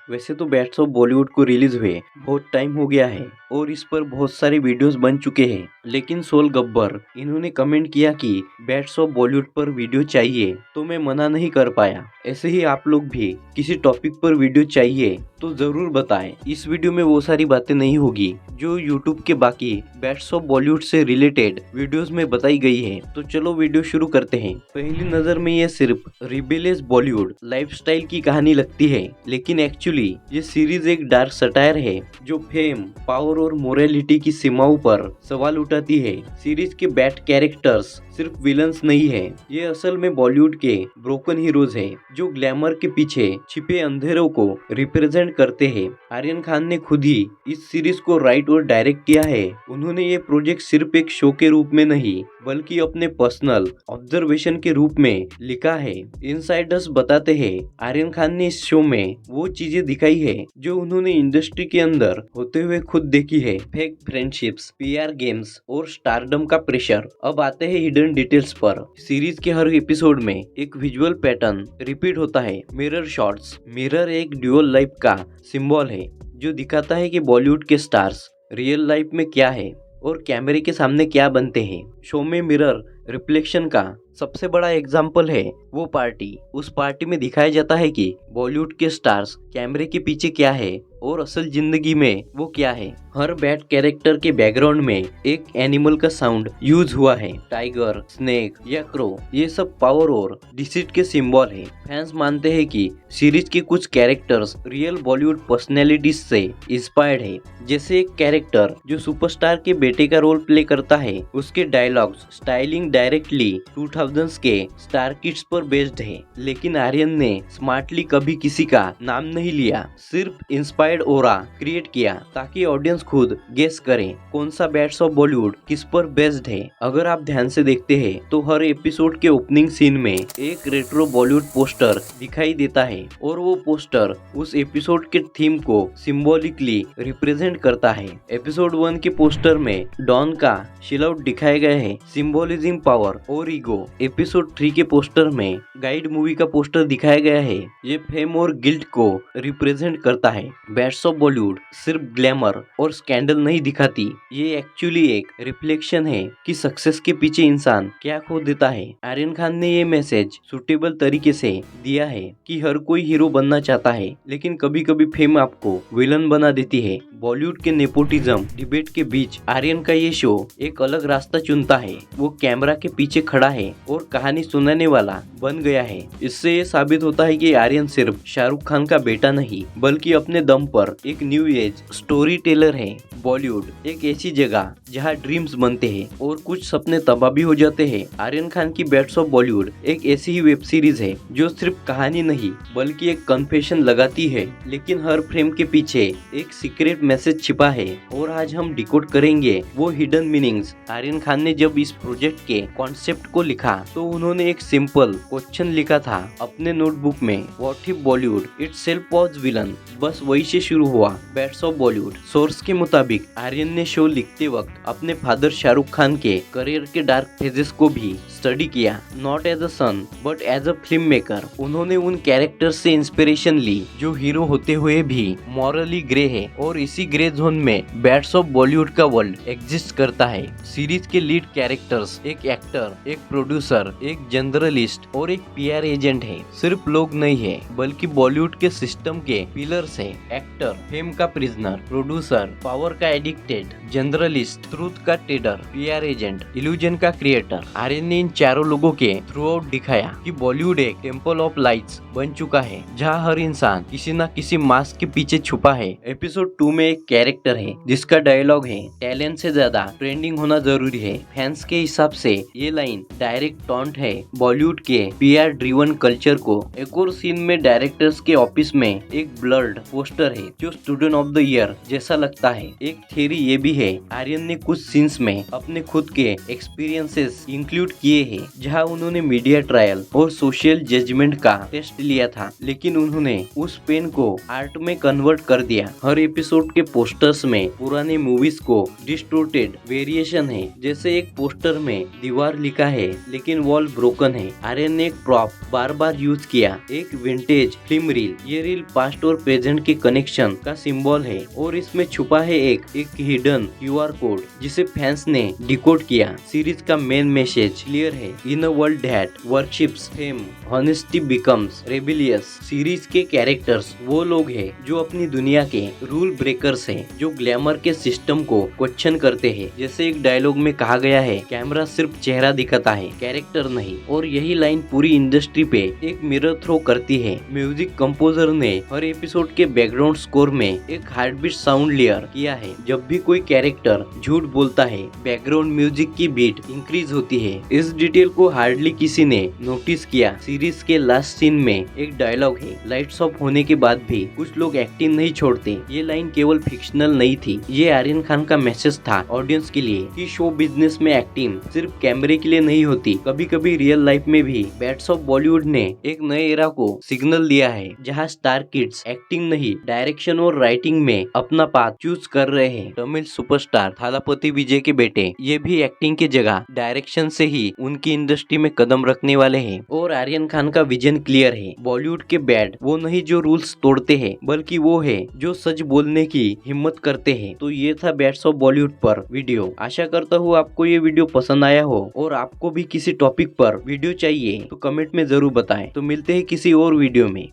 वैसे तो bats of Bollywood को रिलीज हुए बहुत टाइम हो गया है और इस पर बहुत सारे वीडियोस बन चुके हैं, लेकिन सोल गब्बर इन्होंने कमेंट किया कि बैट्स ऑफ बॉलीवुड पर वीडियो चाहिए, तो मैं मना नहीं कर पाया। ऐसे ही आप लोग भी किसी टॉपिक पर वीडियो चाहिए तो जरूर बताएं। इस वीडियो में वो सारी बातें नहीं होगी जो यूट्यूब के बाकी बैट्स ऑफ बॉलीवुड से रिलेटेड वीडियोस में बताई गई है। तो चलो वीडियो शुरू करते हैं। पहली नजर में ये सिर्फ रिबेलियस बॉलीवुड लाइफस्टाइल की कहानी लगती है, लेकिन एक्चुअली ये सीरीज एक डार्क सटायर है जो फेम, पावर और मोरालिटी की सीमाओं पर सवाल उठाती है। सीरीज के बैड कैरेक्टर्स सिर्फ विलन्स नहीं है, ये असल में बॉलीवुड के ब्रोकन हीरोज है जो ग्लैमर के पीछे छिपे अंधेरों को रिप्रेजेंट करते हैं। आर्यन खान ने खुद ही इस सीरीज को राइट और डायरेक्ट किया है। उन्होंने ये प्रोजेक्ट सिर्फ एक शो के रूप में नहीं बल्कि अपने पर्सनल ऑब्जर्वेशन के रूप में लिखा है। इनसाइडर्स बताते हैं आर्यन खान ने इस शो में वो चीजें दिखाई है जो उन्होंने इंडस्ट्री के अंदर होते हुए खुद देखी है। फेक फ्रेंडशिप्स, पीआर गेम्स और स्टारडम का प्रेशर। अब आते हैं हिडन डिटेल्स पर। सीरीज के हर एपिसोड में एक विजुअल पैटर्न रिपीट होता है। Mirror shots. मिरर एक ड्यूअल लाइफ का सिंबल है जो दिखाता है कि बॉलीवुड के स्टार्स रियल लाइफ में क्या है और कैमरे के सामने क्या बनते हैं। शो में मिरर रिफ्लेक्शन का सबसे बड़ा एग्जाम्पल है वो पार्टी। उस पार्टी में दिखाया जाता है कि बॉलीवुड के स्टार्स कैमरे के पीछे क्या है और असल जिंदगी में वो क्या है। हर बैड कैरेक्टर के बैकग्राउंड में एक एनिमल का साउंड यूज हुआ है। टाइगर, स्नेक या क्रो, ये सब पावर और डिसीट के सिंबल है। फैंस मानते हैं कि सीरीज के कुछ कैरेक्टर्स रियल बॉलीवुड पर्सनैलिटीज से इंस्पायर्ड है। जैसे एक कैरेक्टर जो सुपरस्टार के बेटे का रोल प्ले करता है, उसके डायलॉग्स स्टाइलिंग डायरेक्टली 2000s के स्टार किड्स पर बेस्ड है। लेकिन आर्यन ने स्मार्टली कभी किसी का नाम नहीं लिया, सिर्फ इंस्पायर्ड ऑरा क्रिएट किया ताकि ऑडियंस खुद गेस करें कौन सा बैट्स ऑफ बॉलीवुड किस पर बेस्ड है। अगर आप ध्यान से देखते हैं तो हर एपिसोड के ओपनिंग सीन में एक रेट्रो बॉलीवुड पोस्टर दिखाई देता है और वो पोस्टर उस एपिसोड के थीम को सिंबॉलिकली रिप्रेजेंट करता है। एपिसोड 1 के पोस्टर में डॉन का शिल आउट दिखाया गया है, सिंबोलिज्म, पावर और ईगो। एपिसोड 3 के पोस्टर में गाइड मूवी का पोस्टर दिखाया गया है, ये फेम और गिल्ट को रिप्रेजेंट करता है। बैट्स ऑफ बॉलीवुड सिर्फ ग्लैमर और स्कैंडल नहीं दिखाती, ये एक्चुअली एक रिफ्लेक्शन है कि सक्सेस के पीछे इंसान क्या खो देता है। आर्यन खान ने ये मैसेज सुटेबल तरीके से दिया है कि हर कोई हीरो बनना चाहता है, लेकिन कभी कभी फेम आपको विलन बना देती है। बॉलीवुड के नेपोटिज्म डिबेट के बीच आर्यन का ये शो एक अलग रास्ता चुनता है। वो कैमरा के पीछे खड़ा है और कहानी सुनाने वाला बन गया है। इससे ये साबित होता है कि आर्यन सिर्फ शाहरुख खान का बेटा नहीं बल्कि अपने दम पर एक न्यू एज स्टोरी टेलर है। बॉलीवुड एक ऐसी जगह जहाँ ड्रीम्स बनते हैं और कुछ सपने तबाह भी हो जाते हैं। आर्यन खान की बैट्स ऑफ बॉलीवुड एक ऐसी ही वेब सीरीज है जो सिर्फ कहानी नहीं बल्कि एक कन्फेशन लगाती है, लेकिन हर फ्रेम के पीछे एक सीक्रेट मैसेज छिपा है और आज हम डिकोड करेंगे वो हिडन मीनिंग्स। आर्यन खान ने जब इस प्रोजेक्ट के कॉन्सेप्ट को लिखा तो उन्होंने एक सिंपल क्वेश्चन लिखा था अपने नोटबुक में, what if Bollywood itself was villain. बस वही से शुरू हुआ बैट्स ऑफ बॉलीवुड। सोर्स के मुताबिक आर्यन ने शो लिखते वक्त अपने फादर शाहरुख खान के करियर के डार्क फेजेस को भी स्टडी किया, not as a son but as a film maker. उन्होंने उन कैरेक्टर्स से इंस्पिरेशन ली जो हीरो होते हुए भी मॉरली ग्रे है और इसी ग्रे जोन में बैट्स ऑफ बॉलीवुड का वर्ल्ड एग्जिस्ट करता है। सीरीज के लीड कैरेक्टर्स एक एक्टर, एक प्रोड्यूसर, एक जर्नलिस्ट और एक पीआर एजेंट है। सिर्फ लोग नहीं है बल्कि बॉलीवुड के सिस्टम के पिलर्स है। एक्टर फेम का प्रिजनर, प्रोड्यूसर पावर का एडिक्टेड, जर्नलिस्ट ट्रूथ का टेडर, पीआर एजेंट इल्यूजन का क्रिएटर। आर्यन ने इन चारों लोगों के थ्रू आउट दिखाया कि बॉलीवुड एक टेम्पल ऑफ लाइट्स बन चुका है जहाँ हर इंसान किसी न किसी मास्क के पीछे छुपा है। एपिसोड 2 में एक कैरेक्टर है जिसका डायलॉग है, टैलेंट से ज्यादा ट्रेंडिंग होना जरूरी है। फैंस के हिसाब से ये लाइन डायरेक्ट टॉन्ट है बॉलीवुड के पीआर ड्रिवन कल्चर को। एक और सीन में डायरेक्टर्स के ऑफिस में एक ब्लर्ड पोस्टर एक्टर है जो स्टूडेंट ऑफ द ईयर जैसा लगता है। एक थ्योरी ये भी है, आर्यन ने कुछ सीन्स में अपने खुद के एक्सपीरियंसेस इंक्लूड किए हैं, जहां उन्होंने मीडिया ट्रायल और सोशल जजमेंट का टेस्ट लिया था, लेकिन उन्होंने उस पेन को आर्ट में कन्वर्ट कर दिया। हर एपिसोड के पोस्टर्स में पुराने मूवीज को डिस्टोर्टेड वेरिएशन है, जैसे एक पोस्टर में दीवार लिखा है लेकिन वॉल ब्रोकन है। आर्यन ने एक प्रॉप बार बार यूज किया, एक विंटेज फिल्म रील। ये रील पास्ट और प्रेजेंट के कनेक्शन का सिंबल है और इसमें छुपा है एक हिडन QR कोड जिसे फैंस ने डिकोड किया। सीरीज का मेन मैसेज क्लियर है, in a world that worships fame honesty becomes rebellious. Series के कैरेक्टर्स वो लोग हैं जो अपनी दुनिया के रूल ब्रेकर्स हैं, जो ग्लैमर के सिस्टम को क्वेश्चन करते हैं। जैसे एक डायलॉग में कहा गया है, कैमरा सिर्फ चेहरा दिखाता है, कैरेक्टर नहीं। और यही लाइन पूरी इंडस्ट्री पे एक मिरर थ्रो करती है। म्यूजिक कंपोजर ने हर एपिसोड के बैकग्राउंड स्कोर में एक हार्टबीट साउंड लेयर किया है। जब भी कोई कैरेक्टर झूठ बोलता है, बैकग्राउंड म्यूजिक की बीट इंक्रीज होती है। इस डिटेल को हार्डली किसी ने नोटिस किया। सीरीज के लास्ट सीन में एक डायलॉग है, लाइट्स ऑफ होने के बाद भी कुछ लोग एक्टिंग नहीं छोड़ते। ये लाइन केवल फिक्शनल नहीं थी, ये आर्यन खान का मैसेज था ऑडियंस के लिए कि शो बिजनेस में एक्टिंग सिर्फ कैमरे के लिए नहीं होती, कभी कभी रियल लाइफ में भी। बैट्स ऑफ बॉलीवुड ने एक नए एरा को सिग्नल दिया है, जहां स्टार किड्स एक्टिंग नहीं, डायरेक्शन और राइटिंग में अपना पाथ चूज कर रहे हैं। तमिल सुपरस्टार थालापति विजय के बेटे ये भी एक्टिंग की जगह डायरेक्शन से ही उनकी इंडस्ट्री में कदम रखने वाले हैं। और आर्यन खान का विजन क्लियर है, बॉलीवुड के बैड वो नहीं जो रूल्स तोड़ते हैं, बल्कि वो है जो सच बोलने की हिम्मत करते हैं। तो ये था बैट्स ऑफ बॉलीवुड पर वीडियो। आशा करता हूँ आपको ये वीडियो पसंद आया हो, और आपको भी किसी टॉपिक पर वीडियो चाहिए तो कमेंट में जरूर बताएं। तो मिलते हैं किसी और वीडियो में।